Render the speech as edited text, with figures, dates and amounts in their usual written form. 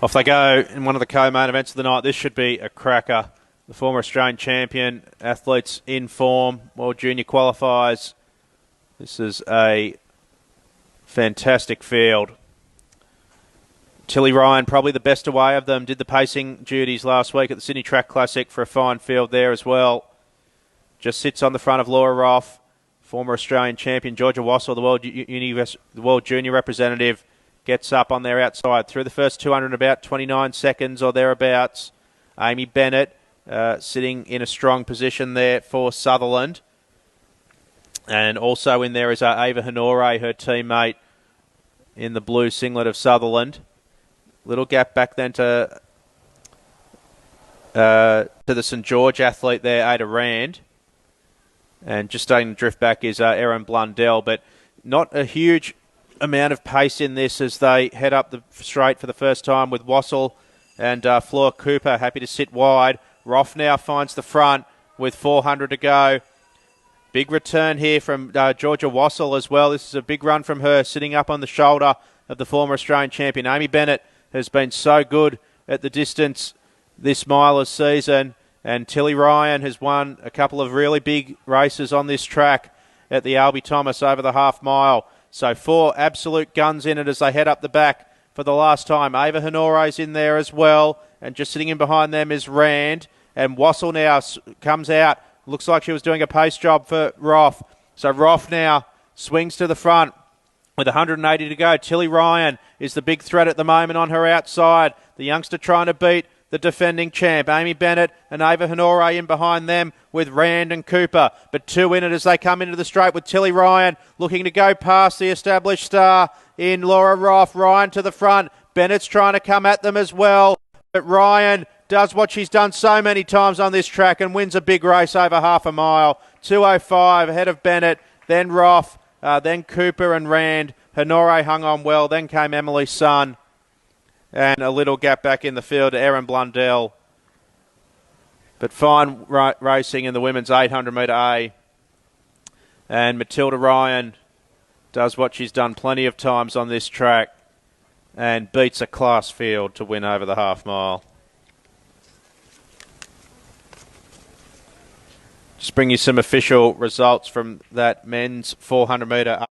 Off they go in one of the co-main events of the night. This should be a cracker. The former Australian champion, athletes in form, World Junior qualifiers. This is a fantastic field. Tilly Ryan, probably the best away of them, did the pacing duties last week at the Sydney Track Classic for a fine field there as well. Just sits on the front of Laura Roff, former Australian champion. Georgia Wassell, the World Junior representative, gets up on their outside through the first 200 in about 29 seconds or thereabouts. Amy Bennett sitting in a strong position there for Sutherland. And also in there is Ava Honore, her teammate in the blue singlet of Sutherland. Little gap back then to the St George athlete there, Ada Rand. And just starting to drift back is Erin Blundell, but not a huge amount of pace in this as they head up the straight for the first time with Wassell and Flora Cooper happy to sit wide. Roff now finds the front with 400 to go. Big return here from Georgia Wassell as well. This is a big run from her, sitting up on the shoulder of the former Australian champion. Amy Bennett has been so good at the distance this milers season, and Tilly Ryan has won a couple of really big races on this track at the Albie Thomas over the half mile. So 4 absolute guns in it as they head up the back for the last time. Ava Honore's in there as well, and just sitting in behind them is Rand, and Wassell now comes out. Looks like she was doing a pace job for Roff. So Roff now swings to the front with 180 to go. Tilly Ryan is the big threat at the moment on her outside. The youngster trying to beat the defending champ. Amy Bennett and Ava Honore in behind them with Rand and Cooper. But 2 in it as they come into the straight with Tilly Ryan looking to go past the established star in Laura Roff. Ryan to the front. Bennett's trying to come at them as well. But Ryan does what she's done so many times on this track and wins a big race over half a mile. 2:05 ahead of Bennett, then Roff, then Cooper and Rand. Honore hung on well, then came Emily Sun. And a little gap back in the field to Erin Blundell. But fine racing in the women's 800 metre A. And Matilda Ryan does what she's done plenty of times on this track and beats a class field to win over the half mile. Just bring you some official results from that men's 400 metre